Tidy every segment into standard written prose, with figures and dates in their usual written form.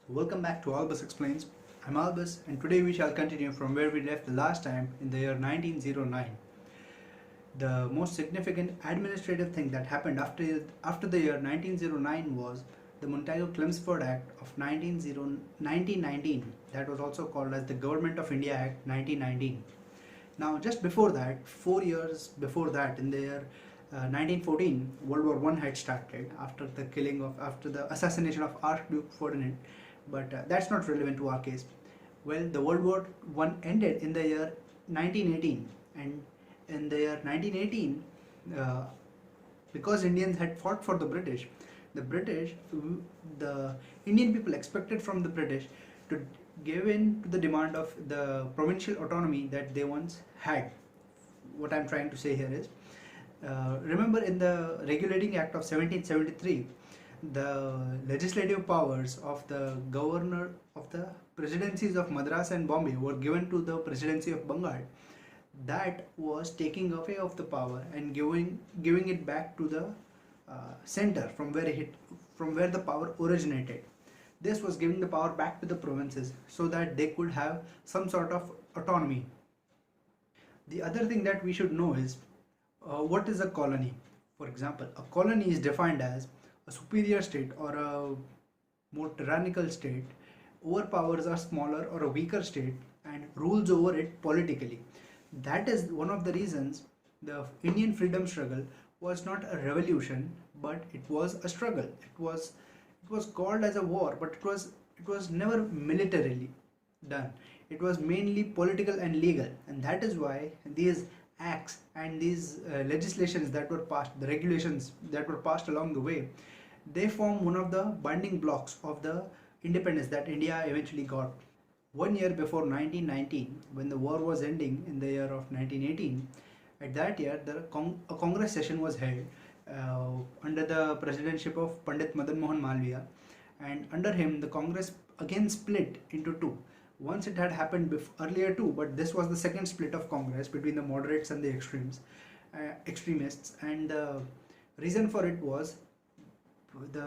Welcome back to Albus Explains. I'm Albus, and today we shall continue from where we left the last time in the year 1909. The most significant administrative thing that happened after the year 1909 was the Montagu-Chelmsford Act of 1919, that was also called as the Government of India Act 1919. Now, just before that, 4 years before that, in the year 1914, World War I had started after the assassination of Archduke Ferdinand, but that's not relevant to our case. Well, the World War I ended in the year 1918, and in the year 1918, uh, because Indians had fought for the British, the Indian people expected from the British to give in to the demand of the provincial autonomy that they once had. What I'm trying to say here is, remember in the Regulating Act of 1773, the legislative powers of the governor of the presidencies of Madras and Bombay were given to the presidency of Bengal. That was taking away of the power and giving it back to the center from where the power originated. This was giving the power back to the provinces so that they could have some sort of autonomy. The other thing that we should know is what is a colony. For example, a colony is defined as a superior state or a more tyrannical state overpowers a smaller or a weaker state and rules over it politically. That is one of the reasons the Indian freedom struggle was not a revolution, but it was a struggle. It was called as a war, but it was never militarily done. It was mainly political and legal, and that is why these acts and these legislations that were passed, the regulations that were passed along the way, they form one of the binding blocks of the independence that India eventually got. 1 year before 1919, when the war was ending in the year of 1918, at that year a Congress session was held under the presidency of Pandit Madan Mohan Malviya, and under him the Congress again split into two. Once it had happened earlier too, but this was the second split of Congress between the moderates and the extremists, and the reason for it was the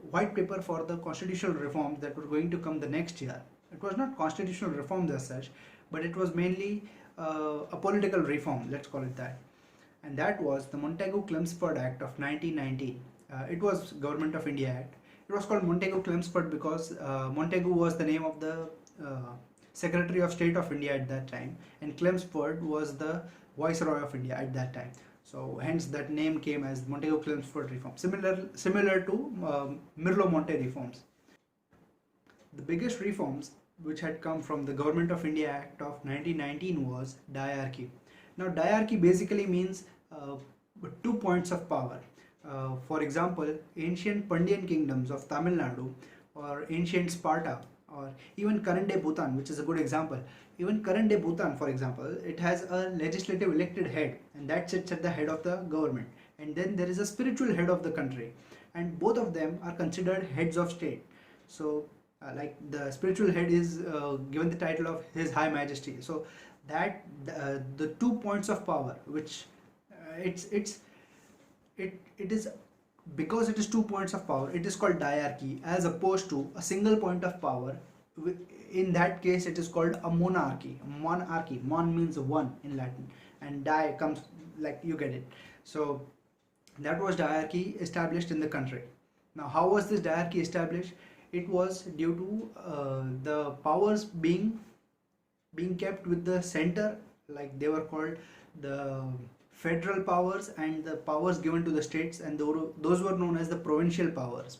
white paper for the constitutional reforms that were going to come the next year. It was not constitutional reforms as such, but it was mainly a political reform, let's call it that. And that was the Montagu-Chelmsford Act of 1919. It was Government of India Act. It was called Montagu-Chelmsford because Montagu was the name of the Secretary of State of India at that time, and Chelmsford was the Viceroy of India at that time. So hence that name came as Montagu-Chelmsford reform, similar to Merleau-Montet reforms. The biggest reforms which had come from the Government of India Act of 1919 was diarchy. Now diarchy basically means 2 points of power. For example, ancient Pandyan kingdoms of Tamil Nadu, or ancient Sparta, or even current day Bhutan, which is a good example. Even current day Bhutan, for example, it has a legislative elected head, and that sits at the head of the government. And then there is a spiritual head of the country, and both of them are considered heads of state. So like the spiritual head is given the title of His High Majesty. So that the 2 points of power, which it is, because it is 2 points of power, it is called diarchy, as opposed to a single point of power. In that case, it is called a monarchy. Mon means one in Latin, and di comes, like, you get it. So that was diarchy established in the country. Now, how was this diarchy established? It was due to the powers being kept with the center, like they were called the federal powers, and the powers given to the states, and those were known as the provincial powers.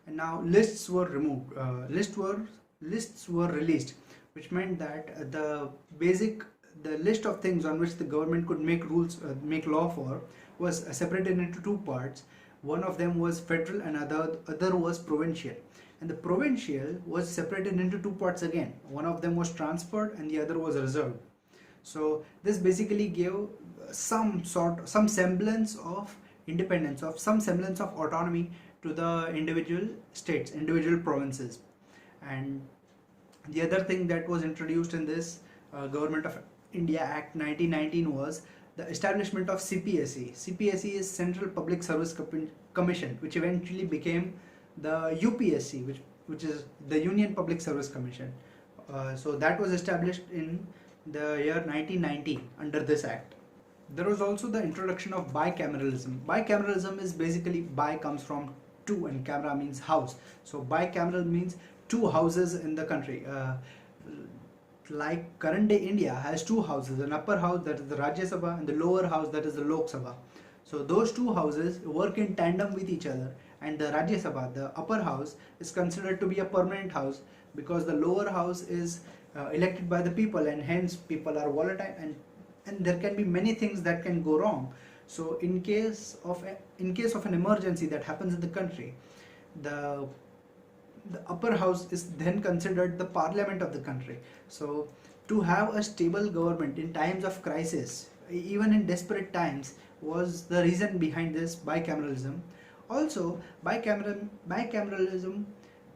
And now lists were removed, lists were released, which meant that the list of things on which the government could make make law for, was separated into two parts. One of them was federal and other was provincial, and the provincial was separated into two parts again. One of them was transferred and the other was reserved. So this basically gave some semblance of independence, of some semblance of autonomy to the individual states, individual provinces. And the other thing that was introduced in this Government of India Act 1919 was the establishment of CPSE. CPSE is Central Public Service Commission, which eventually became the UPSC, which is the Union Public Service Commission. So that was established in the year 1990 under this act. There was also the introduction of bicameralism. Bicameralism is basically, bi comes from two and camera means house. So bicameral means two houses in the country. Like current day India has two houses, an upper house that is the Rajya Sabha and the lower house that is the Lok Sabha. So those two houses work in tandem with each other, and the Rajya Sabha, the upper house, is considered to be a permanent house because the lower house is elected by the people, and hence people are volatile, and there can be many things that can go wrong. So in case of an emergency that happens in the country, the upper house is then considered the parliament of the country. So to have a stable government in times of crisis, even in desperate times, was the reason behind this bicameralism. Also, bicameralism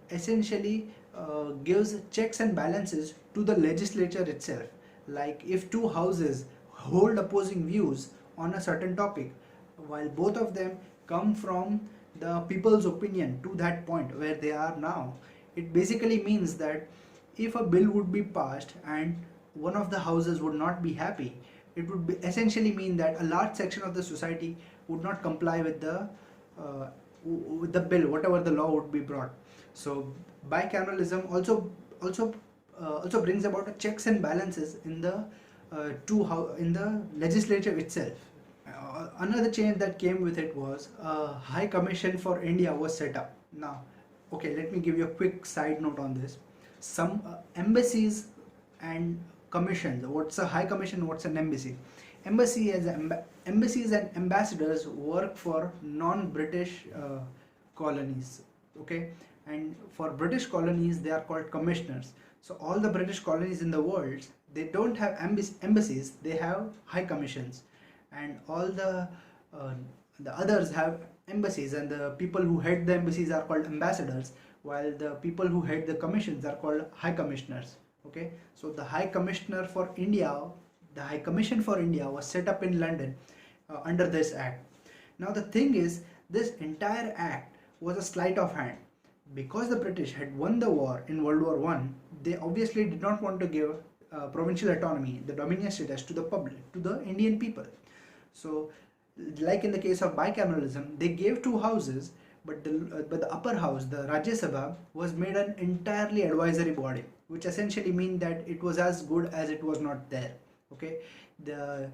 essentially gives checks and balances to the legislature itself. Like if two houses hold opposing views on a certain topic, while both of them come from the people's opinion to that point where they are now, it basically means that if a bill would be passed and one of the houses would not be happy, it would essentially mean that a large section of the society would not comply with the bill, whatever the law would be brought. So bicameralism also brings about a checks and balances in the in the legislature itself. Another change that came with it was a High Commission for India was set up. Now, okay, let me give you a quick side note on this. Some embassies and commissions. What's a High Commission? What's an embassy? Embassies and ambassadors work for non-British colonies. Okay, and for British colonies they are called commissioners. So all the British colonies in the world, they don't have embassies, they have high commissions, and all the others have embassies, and the people who head the embassies are called ambassadors, while the people who head the commissions are called high commissioners. Okay, so the High Commissioner for India, the High Commission for India was set up in London under this act. Now the thing is, this entire act was a sleight of hand. Because the British had won the war in World War I, they obviously did not want to give provincial autonomy, the dominion status, to the public, to the Indian people. So, like in the case of bicameralism, they gave two houses, but the upper house, the Rajya Sabha, was made an entirely advisory body, which essentially means that it was as good as it was not there. Okay, the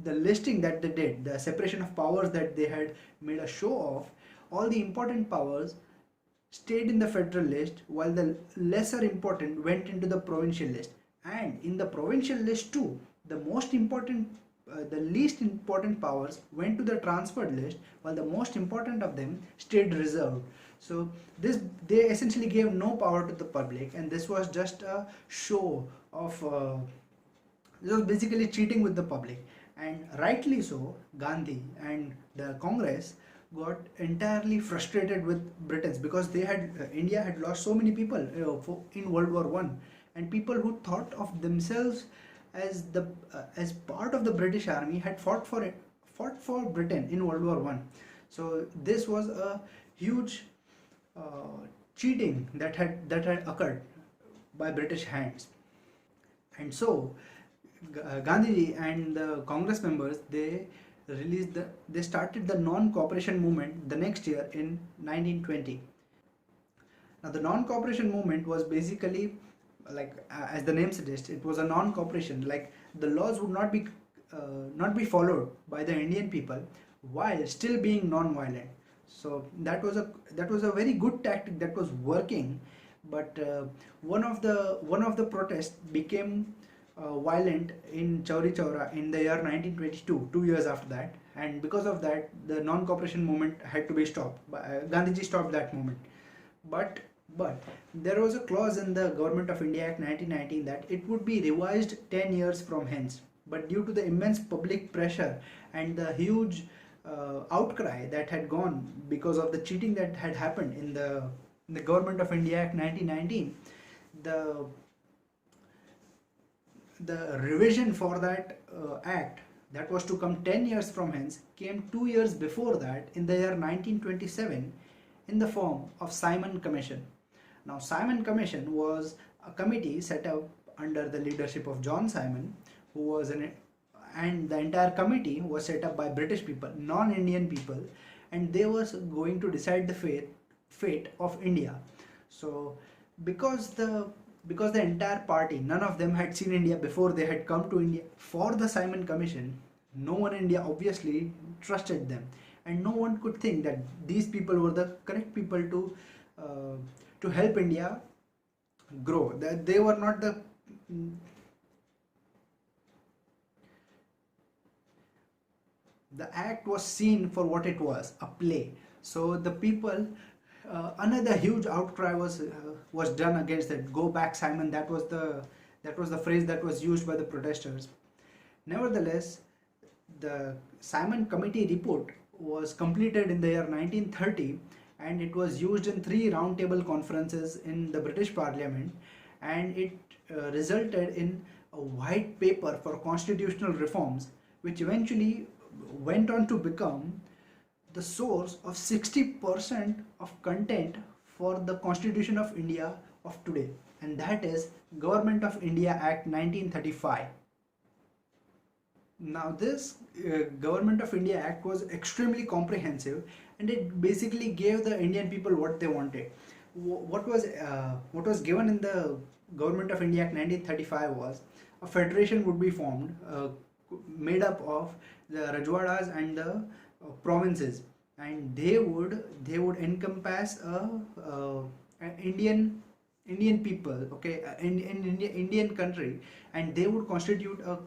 listing that they did, the separation of powers that they had made a show of, all the important powers stayed in the federal list, while the lesser important went into the provincial list. And in the provincial list too, the least important powers went to the transferred list, while the most important of them stayed reserved. So they essentially gave no power to the public, and this was just a show of this was basically cheating with the public. And rightly so, Gandhi and the Congress got entirely frustrated with Britons, because India had lost so many people in World War I, and people who thought of themselves as part of the British Army had fought for Britain in World War I. So this was a huge cheating that had occurred by British hands. And so Gandhiji and the Congress members, they started the non-cooperation movement the next year in 1920. Now the non-cooperation movement was basically, like as the name suggests, it was a non-cooperation, like the laws would not be followed by the Indian people while still being non-violent. So that was a very good tactic that was working, but one of the protests became violent in Chauri Chaura in the year 1922, 2 years after that, and because of that the non-cooperation movement had to be stopped. Gandhiji stopped that movement, but there was a clause in the Government of India Act 1919 that it would be revised 10 years from hence. But due to the immense public pressure and the huge outcry that had gone because of the cheating that had happened in the Government of India Act 1919, the revision for that act that was to come 10 years from hence came 2 years before that, in the year 1927, in the form of Simon Commission. Now, Simon Commission was a committee set up under the leadership of John Simon, who was and the entire committee was set up by British people, non-Indian people, and they was going to decide the fate of India. So because the entire party, none of them had seen India before they had come to India for the Simon Commission, no one in India obviously trusted them, and no one could think that these people were the correct people to help India grow. That they were not the act was seen for what it was, a play. So the people, another huge outcry was done against it. Go back, Simon. That was the phrase that was used by the protesters. Nevertheless, the Simon Committee report was completed in the year 1930, and it was used in 3 roundtable conferences in the British Parliament, and it resulted in a white paper for constitutional reforms, which eventually went on to become the source of 60% of content for the Constitution of India of today, and that is Government of India Act 1935. Now this Government of India Act was extremely comprehensive, and it basically gave the Indian people what they wanted. What was given in the Government of India Act 1935 was a federation would be formed, made up of the Rajwadas and the provinces, and they would encompass Indian people, okay, in Indian country, and they would constitute a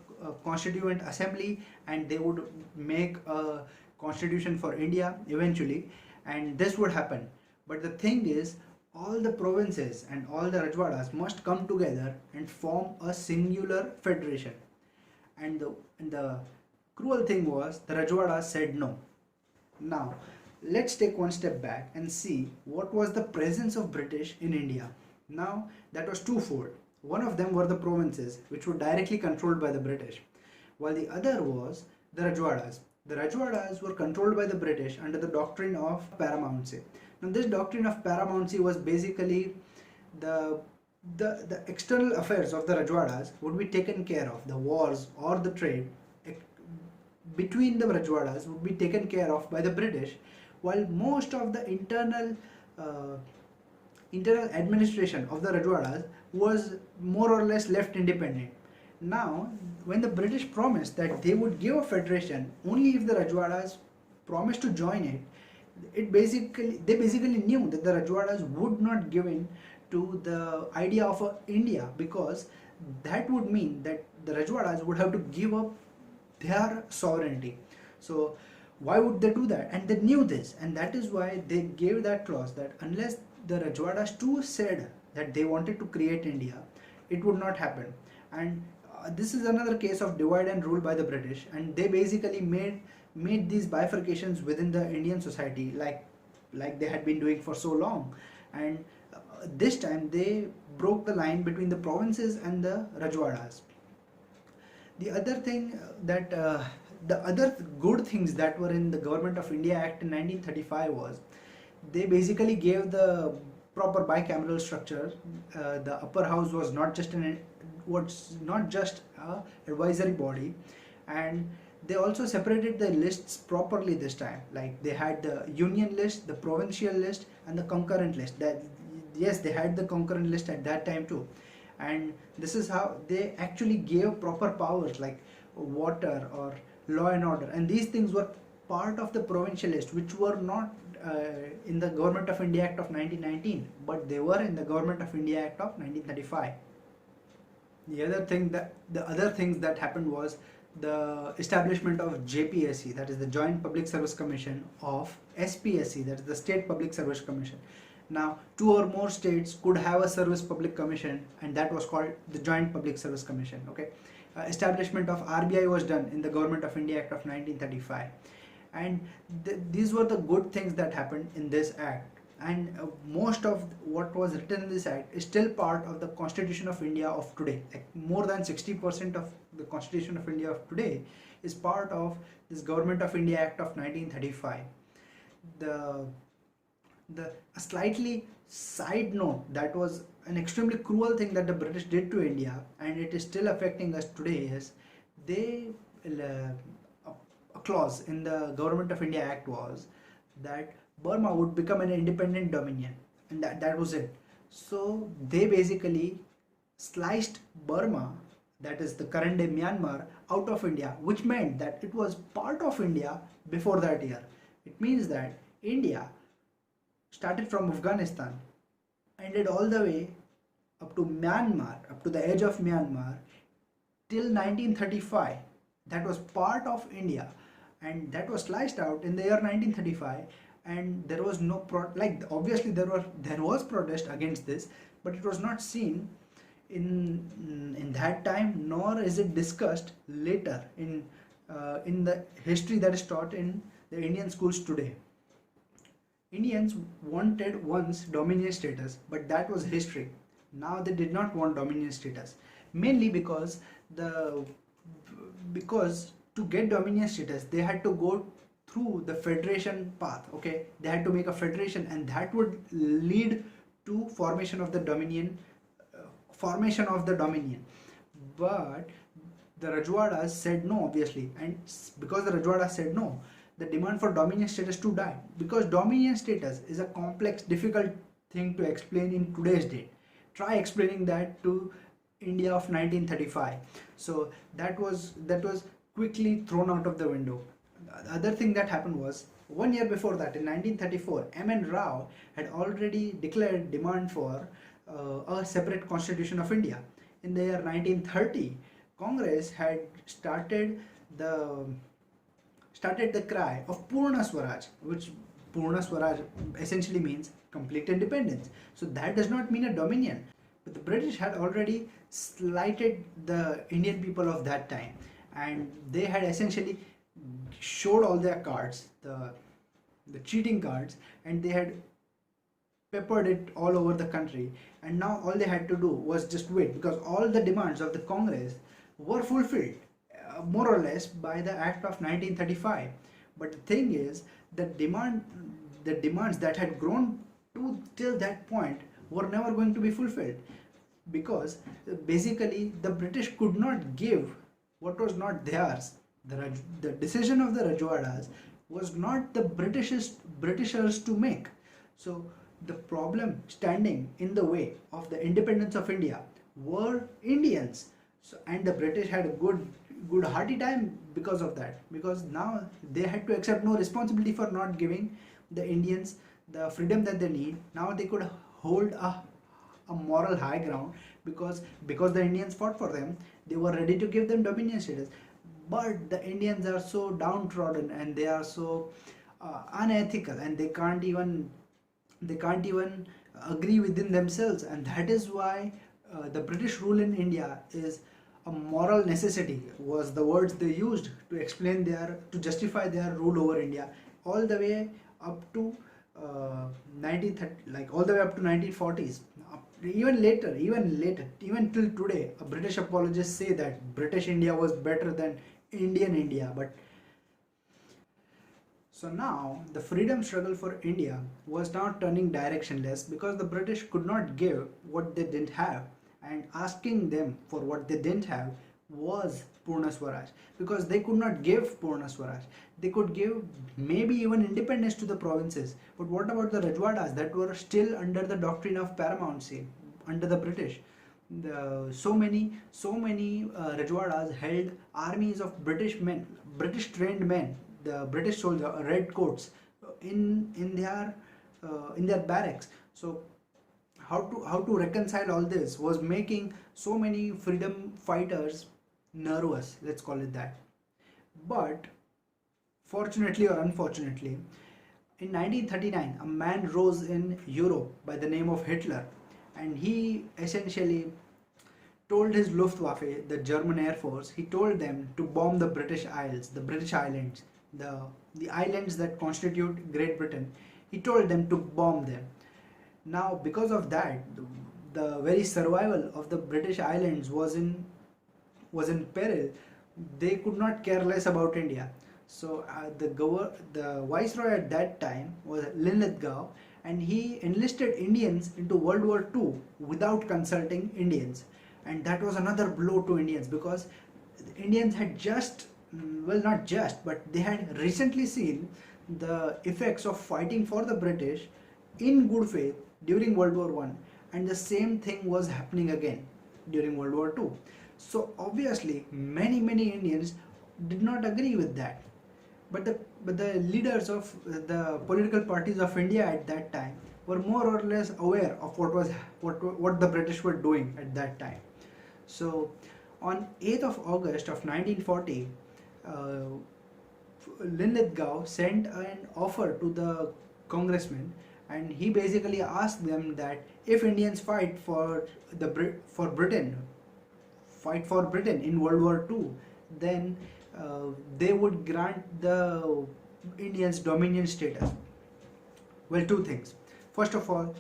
constituent assembly, and they would make a constitution for India eventually, and this would happen. But the thing is, all the provinces and all the Rajwadas must come together and form a singular federation. And the cruel thing was, the Rajwadas said no. Now, let's take one step back and see what was the presence of British in India. Now, that was twofold. One of them were the provinces, which were directly controlled by the British, while the other was the Rajwadas. The Rajwadas were controlled by the British under the Doctrine of Paramountcy. Now, this Doctrine of Paramountcy was basically the external affairs of the Rajwadas would be taken care of. The wars or the trade between the Rajwadas would be taken care of by the British, while most of the internal administration of the Rajwadas was more or less left independent. Now, when the British promised that they would give a federation only if the Rajwadas promised to join it, they basically knew that the Rajwadas would not give in to the idea of India, because that would mean that the Rajwadas would have to give up their sovereignty. So why would they do that? And they knew this, and that is why they gave that clause that unless the Rajwadas too said that they wanted to create India, it would not happen. And this is another case of divide and rule by the British, and they basically made these bifurcations within the Indian society like they had been doing for so long. And this time they broke the line between the provinces and the Rajwadas. The other thing that the other good things that were in the Government of India Act in 1935 was they basically gave the proper bicameral structure. The upper house was not just an advisory body, and they also separated the lists properly this time. Like they had the union list, the provincial list, and the concurrent list. That yes, they had the concurrent list at that time too, and this is how they actually gave proper powers like water or law and order, and these things were part of the provincial list, which were not in the Government of India Act of 1919, but they were in the Government of India Act of 1935. The other things that happened was the establishment of JPSC, that is the Joint Public Service Commission, of SPSC, that is the State Public Service Commission. Now, 2 or more states could have a service public commission, and that was called the Joint Public Service Commission. Okay, establishment of RBI was done in the Government of India Act of 1935, and these were the good things that happened in this act. And most of what was written in this act is still part of the Constitution of India of today. Like more than 60% of the Constitution of India of today is part of this Government of India Act of 1935. a slightly side note, that was an extremely cruel thing that the British did to India, and it is still affecting us today, is they a clause in the Government of India Act was that Burma would become an independent dominion, and that was it. So they basically sliced Burma, that is the current day Myanmar, out of India, which meant that it was part of India before that year. It means that India started from Afghanistan, ended all the way up to Myanmar, up to the edge of Myanmar, till 1935. That was part of India, and that was sliced out in the year 1935. And there was no obviously there was protest against this, but it was not seen in that time, nor is it discussed later in the history that is taught in the Indian schools today. Indians wanted once dominion status, but that was history. Now they did not want dominion status, mainly because to get dominion status they had to go through the federation path. Okay, they had to make a federation, and that would lead to formation of the dominion. But the Rajwadas said no, obviously, and because the Rajwadas said no, the demand for dominion status too died, because dominion status is a complex, difficult thing to explain in today's date. Try explaining that to India of 1935. So that was quickly thrown out of the window. The other thing that happened was, 1 year before that, in 1934, M.N. Rao had already declared demand for a separate constitution of India. In the year 1930, Congress had started the cry of Purna Swaraj, which Purna Swaraj essentially means complete independence. So that does not mean a dominion. But the British had already slighted the Indian people of that time, and they had essentially showed all their cards, the cheating cards, and they had peppered it all over the country. And now all they had to do was just wait, because all the demands of the Congress were fulfilled more or less by the Act of 1935. But the thing is, the demands that had grown to till that point were never going to be fulfilled, because basically the British could not give what was not theirs. The decision of the Rajwadas was not the Britishers to make. So the problem standing in the way of the independence of India were Indians. So, and the British had a good hearty time because of that, because now they had to accept no responsibility for not giving the Indians the freedom that they need. Now they could hold a moral high ground, because the Indians fought for them. They were ready to give them dominion status, but the Indians are so downtrodden, and they are so unethical, and they can't even agree within themselves. And that is why the British rule in India is a moral necessity, was the words they used to explain to justify their rule over India, all the way up to 1930, like all the way up to 1940s. Even later, even till today, British apologists say that British India was better than Indian India. But so now the freedom struggle for India was now turning directionless, because the British could not give what they didn't have, and asking them for what they didn't have was Purna Swaraj, because they could not give Purna Swaraj. They could give maybe even independence to the provinces, but what about the Rajwadas that were still under the doctrine of paramountcy under the British? So many Rajwadas held armies of British trained men, the British soldier, red coats, in their barracks. So how to reconcile all this was making so many freedom fighters nervous, let's call it that. But fortunately or unfortunately, in 1939 a man rose in Europe by the name of Hitler, and he essentially told his Luftwaffe, the German Air Force, he told them to bomb the British Isles, the islands that constitute Great Britain. He told them to bomb them. Now, because of that, the very survival of the British islands was in peril. They could not care less about India. So the viceroy at that time was Linlithgow, and he enlisted Indians into World War II without consulting Indians. And that was another blow to Indians, because Indians had just, well, not just, but they had recently seen the effects of fighting for the British in good faith during World War One, and the same thing was happening again during World War Two. So obviously, many Indians did not agree with that. But the leaders of the political parties of India at that time were more or less aware of what the British were doing at that time. So on 8th of August of 1940, uh, Linlithgow sent an offer to the congressmen, and he basically asked them that if Indians for Britain, fight for Britain in World War II, then they would grant the Indians dominion status. Well, two things. First of all,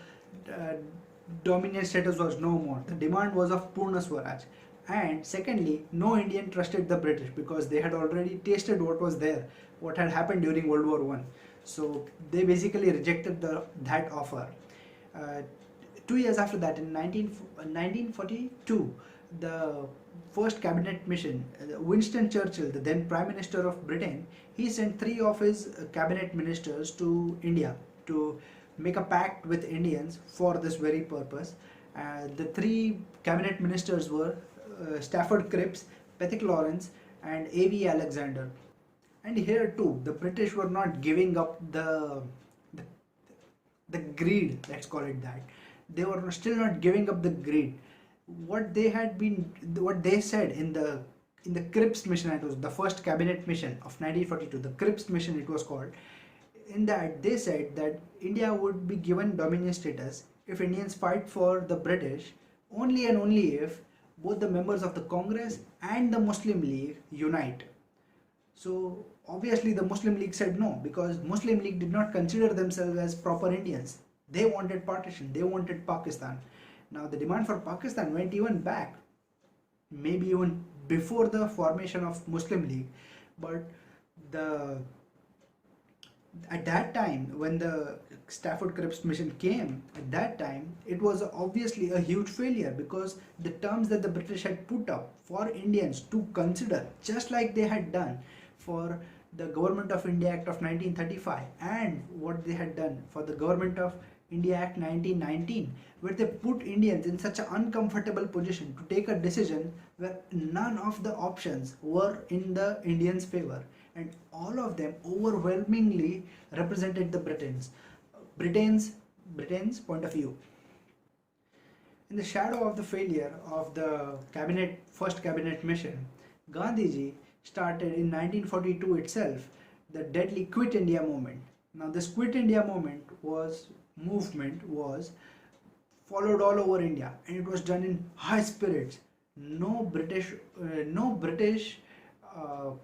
uh, dominion status was no more. The demand was of Purna Swaraj. And secondly, no Indian trusted the British, because they had already tasted what was there, what had happened during World War One. So they basically rejected that offer. Uh, 2 years after that, in 1942, the first cabinet mission, Winston Churchill, the then Prime Minister of Britain, he sent 3 of his cabinet ministers to India to make a pact with Indians for this very purpose. The 3 cabinet ministers were Stafford Cripps, Pethick Lawrence, and A.V. Alexander. And here too, the British were not giving up the, the greed, let's call it that. They were still not giving up the greed. What they said in the Cripps mission, it was the first cabinet mission of 1942, the Cripps mission it was called. In that, they said that India would be given dominion status if Indians fight for the British only and only if both the members of the Congress and the Muslim League unite. So obviously the Muslim League said no, because Muslim League did not consider themselves as proper Indians. They wanted partition, they wanted Pakistan. Now the demand for Pakistan went even back, maybe even before the formation of Muslim League. But at that time, when the Stafford Cripps mission came, at that time it was obviously a huge failure, because the terms that the British had put up for Indians to consider, just like they had done for the Government of India Act of 1935 and what they had done for the Government of India Act 1919, where they put Indians in such an uncomfortable position to take a decision where none of the options were in the Indians' favor, and all of them overwhelmingly represented the Britain's point of view. In the shadow of the failure of the first cabinet mission, Gandhiji started in 1942 itself the deadly Quit India movement. Now this Quit India movement was followed all over India, and it was done in high spirits. No British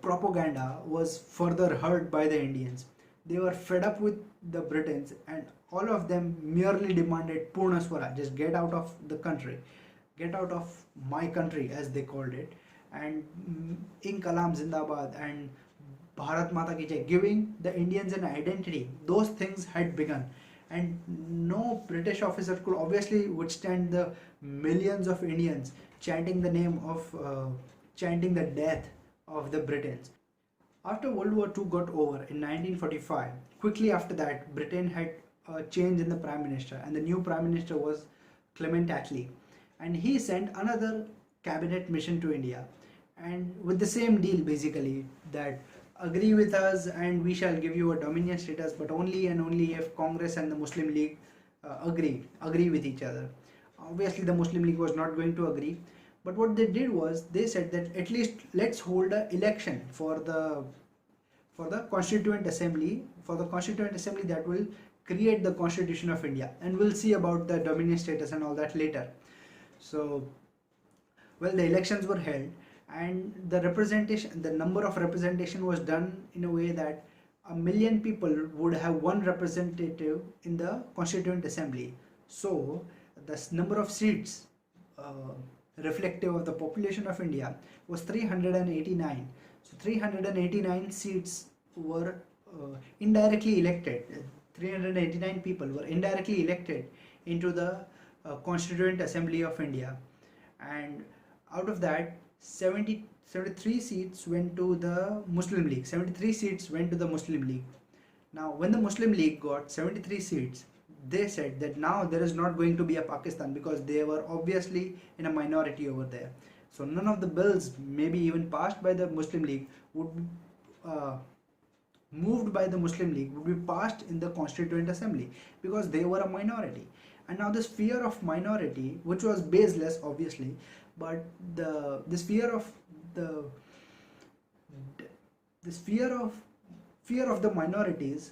propaganda was further heard by the Indians. They were fed up with the Britons, and all of them merely demanded Purna Swaraj, just get out of the country, get out of my country as they called it, and Inkalam Zindabad and Bharat Mata Ki Jai, giving the Indians an identity. Those things had begun, and no British officer could obviously withstand the millions of Indians chanting the death of the Britons. After World War II got over in 1945, quickly after that, Britain had a change in the Prime Minister, and the new Prime Minister was Clement Attlee, and he sent another cabinet mission to India, and with the same deal basically, that agree with us and we shall give you a dominion status, but only and only if Congress and the Muslim League agree with each other. Obviously the Muslim League was not going to agree, but what they did was they said that at least let's hold an election for the Constituent Assembly, that will create the Constitution of India, and we'll see about the dominion status and all that later. So, well, the elections were held, and the number of representation was done in a way that 1 million people would have one representative in the Constituent Assembly. So the number of seats reflective of the population of India was 389. So 389 seats were indirectly elected. 389 people were indirectly elected into the Constituent Assembly of India, and out of that 73 seats went to the Muslim League. 73 seats went to the Muslim League. Now, when the Muslim League got 73 seats, they said that now there is not going to be a Pakistan, because they were obviously in a minority over there. So none of the bills, maybe even passed by the Muslim League, would be moved by the Muslim League, would be passed in the Constituent Assembly, because they were a minority. And now this fear of minority, which was baseless obviously, but this fear of the minorities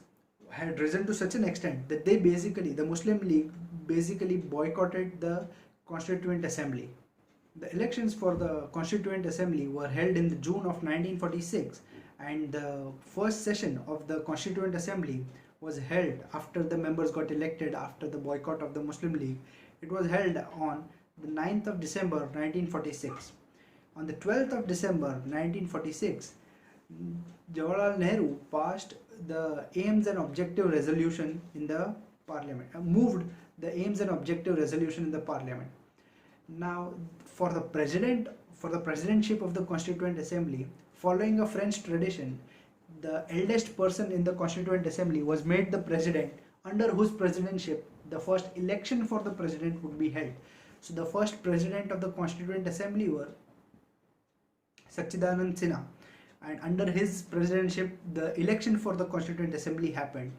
had risen to such an extent that the Muslim League basically boycotted the Constituent Assembly. The elections for the Constituent Assembly were held in June of 1946, and the first session of the Constituent Assembly was held after the members got elected after the boycott of the Muslim League. It was held on the 9th of December 1946. On the 12th of December 1946, Jawaharlal Nehru passed the Aims and Objective Resolution in the Parliament, moved the Aims and Objective Resolution in the Parliament. Now, for the presidentship of the Constituent Assembly, following a French tradition, the eldest person in the Constituent Assembly was made the president, under whose presidentship the first election for the president would be held. So the first president of the Constituent Assembly were Sachidanand Sinha, and under his presidentship the election for the Constituent Assembly happened,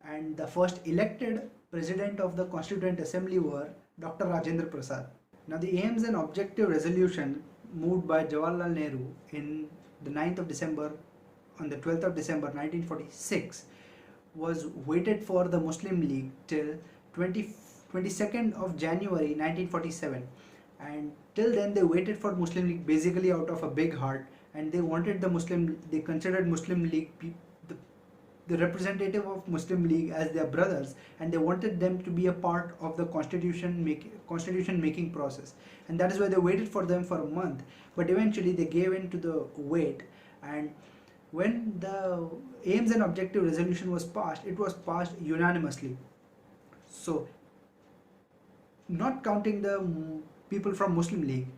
and the first elected president of the Constituent Assembly were Dr. Rajendra Prasad. Now the Aims and Objective Resolution moved by Jawaharlal Nehru in the 9th of December, on the 12th of December 1946, was waited for the Muslim League till 22nd of January 1947, and till then they waited for Muslim League basically out of a big heart, and they considered Muslim League the representative of Muslim League as their brothers, and they wanted them to be a part of the constitution making process, and that is why they waited for them for a month. But eventually they gave in to the wait, and when the Aims and Objective Resolution was passed, it was passed unanimously. So, not counting the people from Muslim League,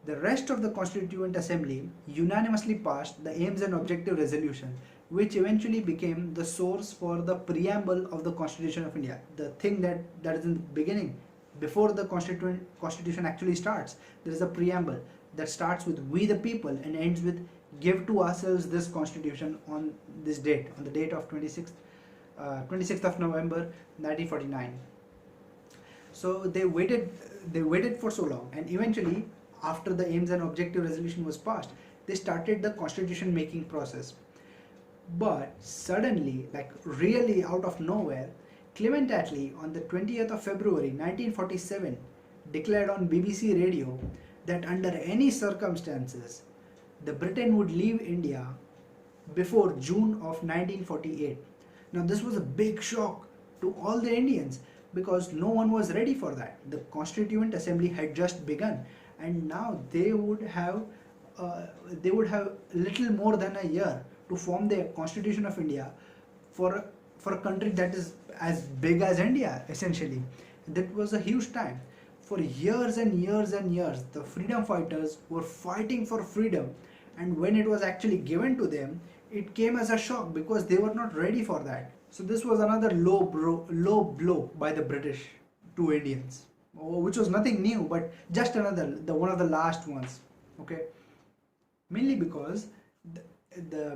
the rest of the Constituent Assembly unanimously passed the Aims and Objective Resolution, which eventually became the source for the Preamble of the Constitution of India. The thing that is in the beginning, before the Constitution actually starts, there is a preamble that starts with "We the people" and ends with "Give to ourselves this Constitution on this date," on the date of 26th of November 1949. So they waited for so long, and eventually, after the Aims and Objective Resolution was passed, they started the constitution making process. But suddenly, like really out of nowhere, Clement Attlee on the 20th of February 1947 declared on BBC radio that under any circumstances, the Britain would leave India before June of 1948. Now this was a big shock to all the Indians, because no one was ready for that. The Constituent Assembly had just begun, and now they would have little more than a year to form the Constitution of India for a country that is as big as India, essentially. That was a huge time. For years and years and years, the freedom fighters were fighting for freedom, and when it was actually given to them, it came as a shock because they were not ready for that. So this was another low blow by the British to Indians, which was nothing new, but just one of the last ones. Okay, mainly because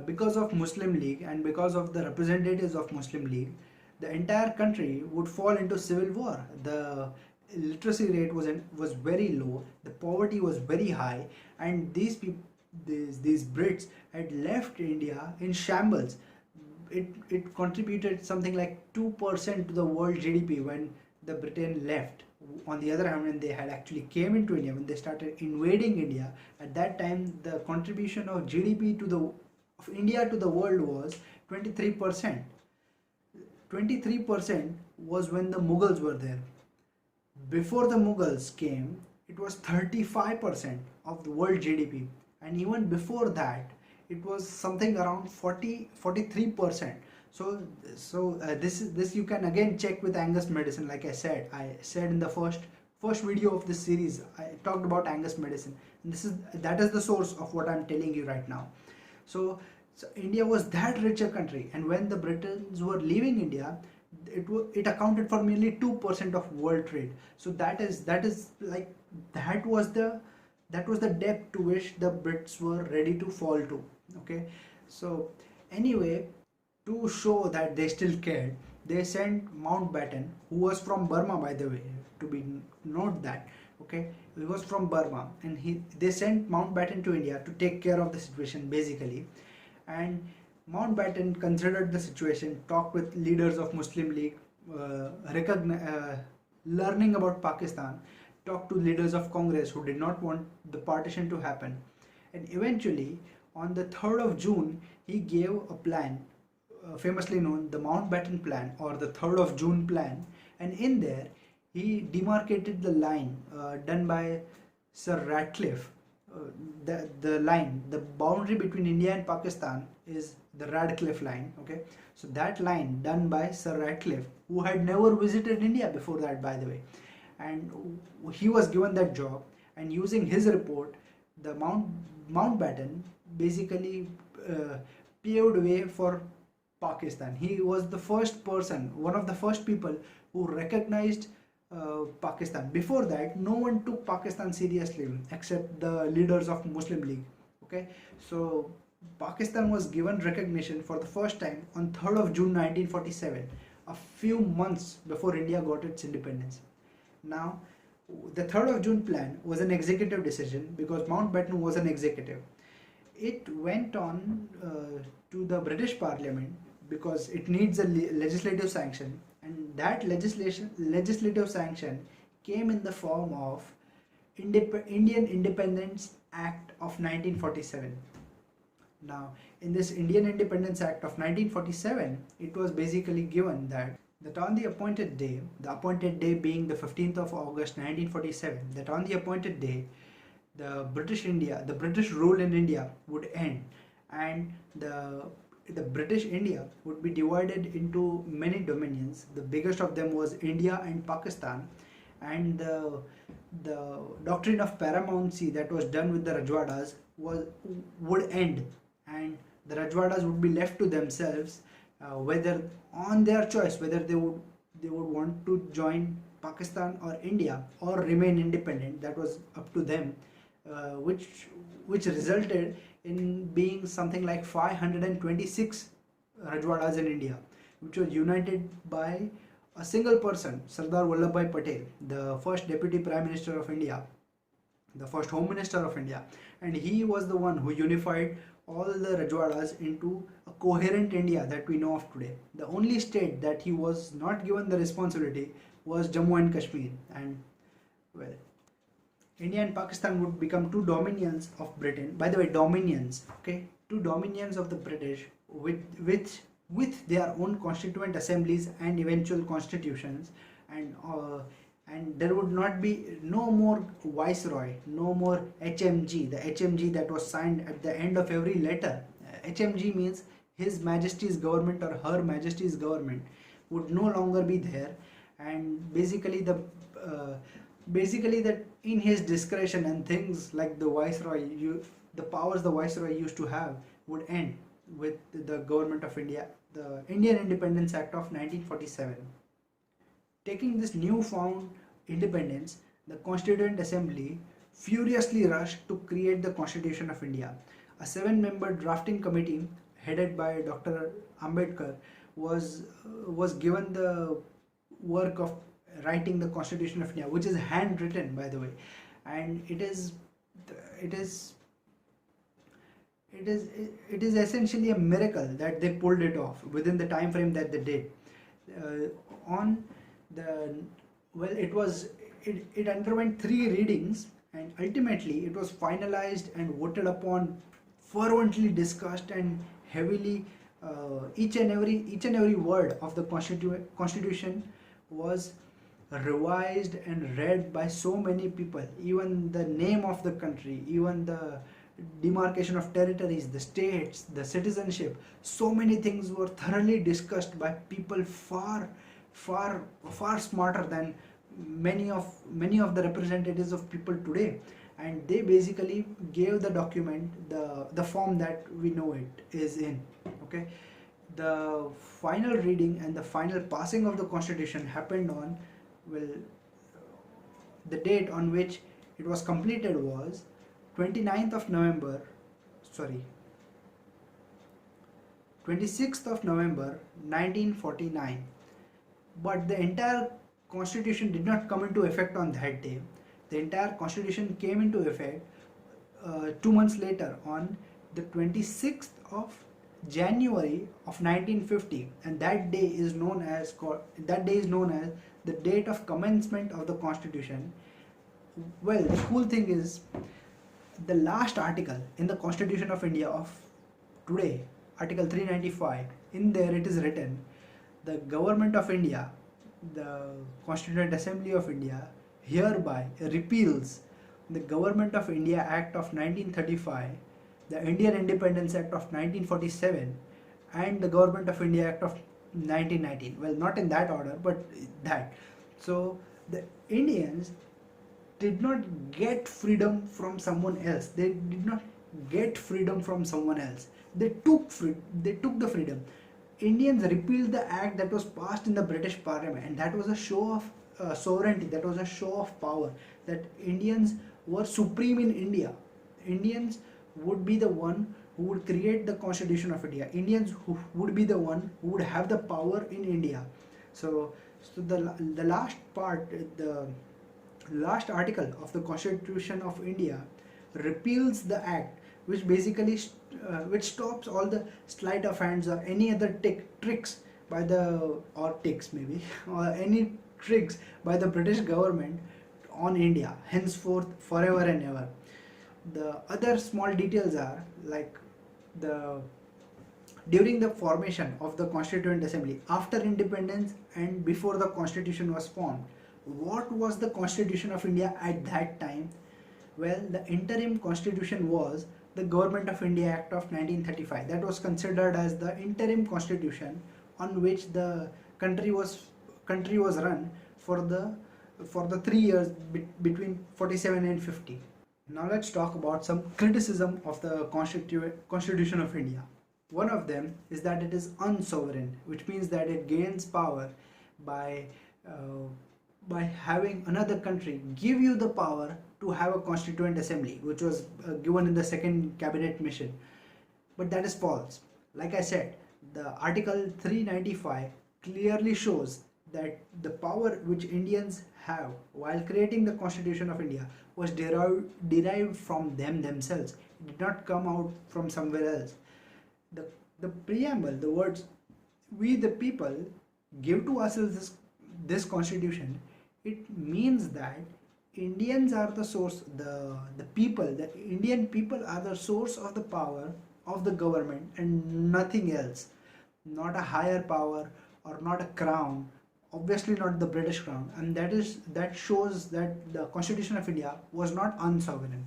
because of Muslim League and because of the representatives of Muslim League, the entire country would fall into civil war. The literacy rate was very low, the poverty was very high, and these Brits had left India in shambles. It contributed something like 2% to the world GDP when the Britain left. On the other hand, when they had actually came into India, when they started invading India, at that time the contribution of GDP of India to the world was 23%. 23% was when the Mughals were there. Before the Mughals came, it was 35% of the world GDP, and even before that it was something around 43%. This you can again check with Angus medicine. Like I said in the first video of this series, I talked about Angus medicine, and that is the source of what I'm telling you right now. So India was that richer country, and when the Britons were leaving India, it accounted for nearly 2% of world trade. So that was the depth to which the Brits were ready to fall to. Okay, so anyway, to show that they still cared, they sent Mountbatten, who was from Burma, by the way, to be note that. Okay, he was from Burma, and they sent Mountbatten to India to take care of the situation basically. And Mountbatten considered the situation, talked with leaders of Muslim League, learning about Pakistan, talked to leaders of Congress who did not want the partition to happen, and eventually on the 3rd of June he gave a plan, famously known the Mountbatten Plan or the 3rd of June Plan, and in there he demarcated the line done by Sir Radcliffe. The boundary between India and Pakistan is the Radcliffe Line. Okay, so that line done by Sir Radcliffe, who had never visited India before that, by the way, and he was given that job, and using his report, the Mountbatten basically paved way for Pakistan. He was the first person, one of the first people who recognized Pakistan. Before that, no one took Pakistan seriously except the leaders of Muslim League. Okay, so Pakistan was given recognition for the first time on 3rd of June 1947, a few months before India got its independence. Now, the 3rd of June plan was an executive decision because Mountbatten was an executive. It went on to the British Parliament because it needs a legislative sanction, and that legislative sanction came in the form of Indian Independence Act of 1947. Now, in this Indian Independence Act of 1947, it was basically given that on the appointed day being the 15th of August 1947, that on the appointed day, the British rule in India would end, and the British India would be divided into many dominions. The biggest of them was India and Pakistan, and the Doctrine of Paramountcy that was done with the Rajwadas would end, and the Rajwadas would be left to themselves, whether on their choice, whether they would want to join Pakistan or India or remain independent. That was up to them, which resulted in being something like 526 Rajwadas in India, which was united by a single person, Sardar Vallabhbhai Patel, the first Deputy Prime Minister of India, the first Home Minister of India, and he was the one who unified all the Rajwadas into a coherent India that we know of today. The only state that he was not given the responsibility was Jammu and Kashmir, and well, India and Pakistan would become two dominions of Britain. By the way, dominions, okay, two dominions of the British with their own constituent assemblies and eventual constitutions, and there would not be no more viceroy, no more HMG. The HMG that was signed at the end of every letter. HMG means His Majesty's government or Her Majesty's government would no longer be there, and basically that in his discretion and things like the viceroy, the powers the viceroy used to have would end with the government of India, the Indian Independence Act of 1947. Taking this newfound independence, the Constituent Assembly furiously rushed to create the Constitution of India. A 7-member drafting committee headed by Dr. Ambedkar was given the work of writing the Constitution of India, which is handwritten, by the way, and it is essentially a miracle that they pulled it off within the time frame that they did. It underwent 3 readings, and ultimately it was finalized and voted upon, fervently discussed, and heavily each and every word of the Constitution was revised and read by so many people. Even the name of the country, even the demarcation of territories, the states, the citizenship. So many things were thoroughly discussed by people far smarter than many of the representatives of people today, and they basically gave the document the form that we know it is in. Okay, the final reading and the final passing of the constitution happened on, well, the date on which it was completed was 29th of November, sorry, 26th of November 1949. But the entire constitution did not come into effect on that day. The entire constitution came into effect 2 months later, on the 26th of January of 1950, and that day is known as the date of commencement of the constitution. Well, the cool thing is, the last article in the Constitution of India of today, Article 395, in there it is written, the Government of India, the Constituent Assembly of India, hereby repeals the Government of India Act of 1935, the Indian Independence Act of 1947, and the Government of India Act of 1919. Well, not in that order, but that. So the Indians did not get freedom from someone else. They did not get freedom from someone else. They took the freedom. Indians repealed the act that was passed in the British Parliament, and that was a show of sovereignty. That was a show of power. That Indians were supreme in India. Indians would be the one who would create the Constitution of India. Indians who would be the one who would have the power in India. So the last part, the last article of the Constitution of India repeals the act, which basically which stops all the sleight of hands or any other tricks by the, or ticks maybe, or any tricks by the British government on India, henceforth, forever and ever. The other small details are like during the formation of the Constituent Assembly, after independence and before the Constitution was formed, what was the Constitution of India at that time? Well, the interim constitution was the Government of India Act of 1935. That was considered as the interim constitution on which the country was run for the 3 years between 47 and 50. Now let's talk about some criticism of the Constitution of India. One of them is that it is unsovereign, which means that it gains power by having another country give you the power to have a constituent assembly, which was given in the second cabinet mission. But that is false. Like I said, the Article 395 clearly shows that the power which Indians have while creating the Constitution of India was derived from themselves. It did not come out from somewhere else. The preamble, the words, "we the people give to ourselves this constitution," it means that Indians are the source, the Indian people are the source of the power of the government and nothing else. Not a higher power or not a crown, obviously not the British crown, and that shows that the Constitution of India was not unsovereign.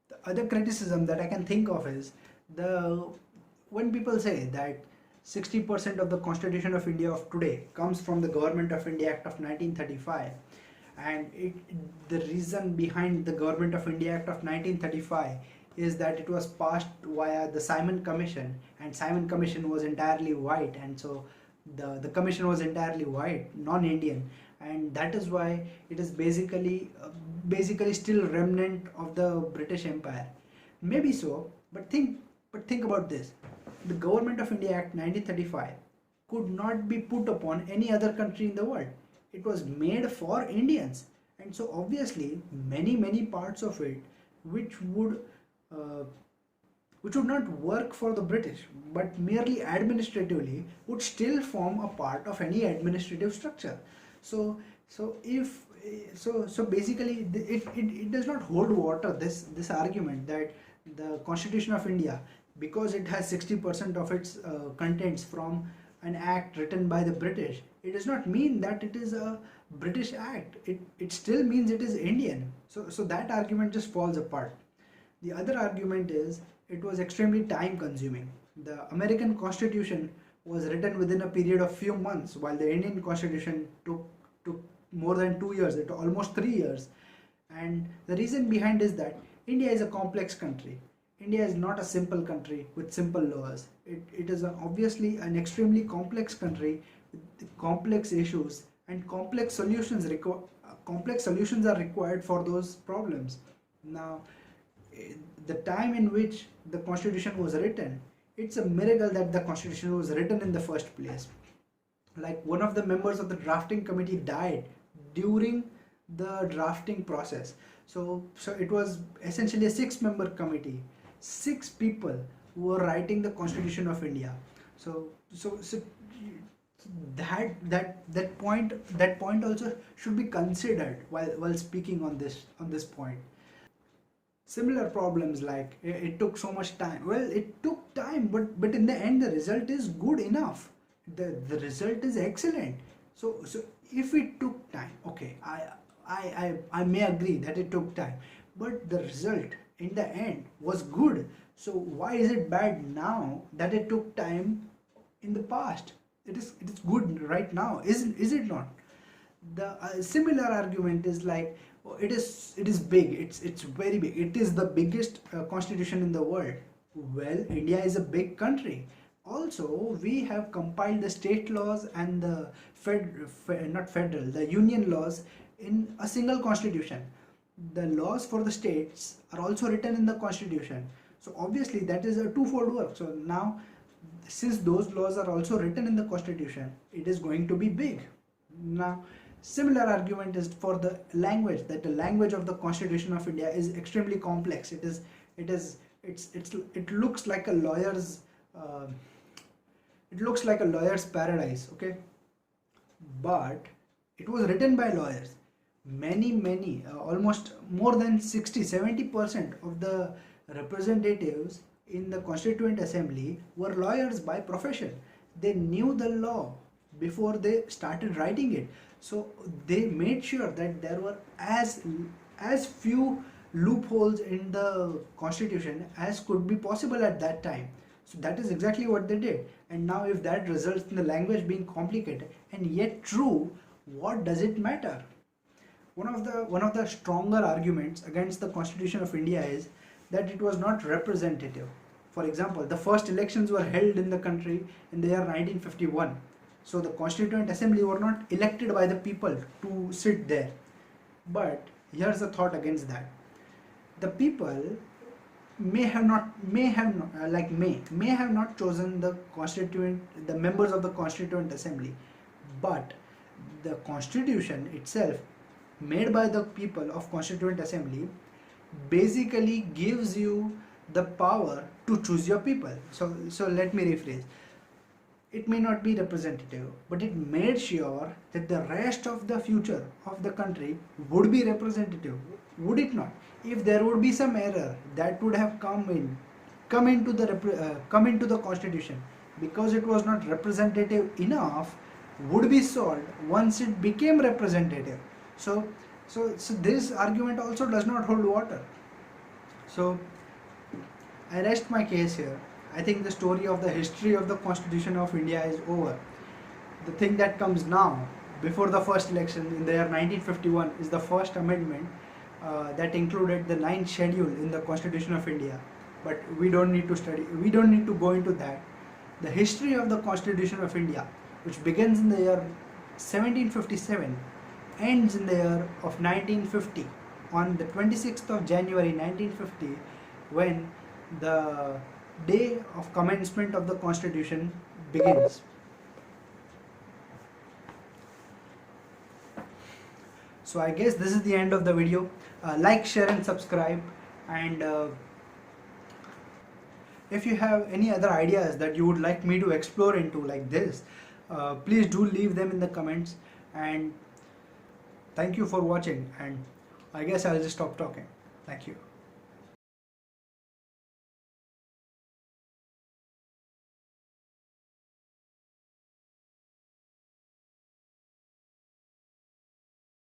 The other criticism that I can think of is when people say that 60% of the Constitution of India of today comes from the Government of India Act of 1935, and the reason behind the Government of India Act of 1935 is that it was passed via the Simon Commission, and Simon Commission was entirely white, and so the commission was entirely white, non-Indian, and that is why it is basically still remnant of the British Empire. Maybe so, but think about this. The Government of India Act 1935 could not be put upon any other country in the world. It was made for Indians, and so obviously many parts of it which would not work for the British, but merely administratively would still form a part of any administrative structure. So basically it does not hold water, this argument that the Constitution of India, because it has 60% of its contents from an act written by the British, it does not mean that it is a British act. It still means it is Indian. So that argument just falls apart. The other argument is it was extremely time consuming. The American Constitution was written within a period of few months, while the Indian Constitution took more than 2 years, it almost 3 years. And the reason behind is that India is a complex country. India is not a simple country with simple laws. It is obviously an extremely complex country with complex issues, and complex solutions are required for those problems. Now, the time in which the Constitution was written, it's a miracle that the Constitution was written in the first place. Like, one of the members of the drafting committee died during the drafting process. So it was essentially a 6-member committee, 6 people who were writing the Constitution of India. So that point also should be considered while speaking on this point. Similar problems, like it took so much time. Well, it took time, but in the end the result is good enough. The result is excellent. So if it took time, okay, I may agree that it took time, but the result in the end was good. So why is it bad now that it took time in the past? It is good right now, is it not? The similar argument is like, it is big, it's very big, it is the biggest constitution in the world. Well, India is a big country. Also, we have compiled the state laws and the the union laws in a single constitution. The laws for the states are also written in the constitution. So obviously that is a twofold work. So now, since those laws are also written in the constitution, it is going to be big. Now, similar argument is for the language, that the language of the Constitution of India is extremely complex. It looks like a lawyer's paradise, okay? But it was written by lawyers. Many, almost more than 60-70% of the representatives in the Constituent Assembly were lawyers by profession. They knew the law before they started writing it. So they made sure that there were as few loopholes in the Constitution as could be possible at that time. So that is exactly what they did. And now, if that results in the language being complicated and yet true, what does it matter? One of the stronger arguments against the Constitution of India is that it was not representative. For example, the first elections were held in the country in the year 1951. So the Constituent Assembly were not elected by the people to sit there. But here's a thought against that. The people may have not chosen the members of the Constituent Assembly, but the Constitution itself, made by the people of Constituent Assembly, basically gives you the power to choose your people. So let me rephrase. It may not be representative, but it made sure that the rest of the future of the country would be representative, would it not? If there would be some error that would have come into the Constitution, because it was not representative enough, would be solved once it became representative. So this argument also does not hold water. So I rest my case here. I think the story of the history of the Constitution of India is over. The thing that comes now, before the first election in the year 1951, is the first amendment that included the 9th schedule in the Constitution of India. But we don't need to go into that. The history of the Constitution of India, which begins in the year 1757, ends in the year of 1950, on the 26th of January 1950, when the day of commencement of the Constitution begins. So I guess this is the end of the video. Like, share and subscribe, and if you have any other ideas that you would like me to explore into like this, please do leave them in the comments. And thank you for watching, and I guess I'll just stop talking. Thank you.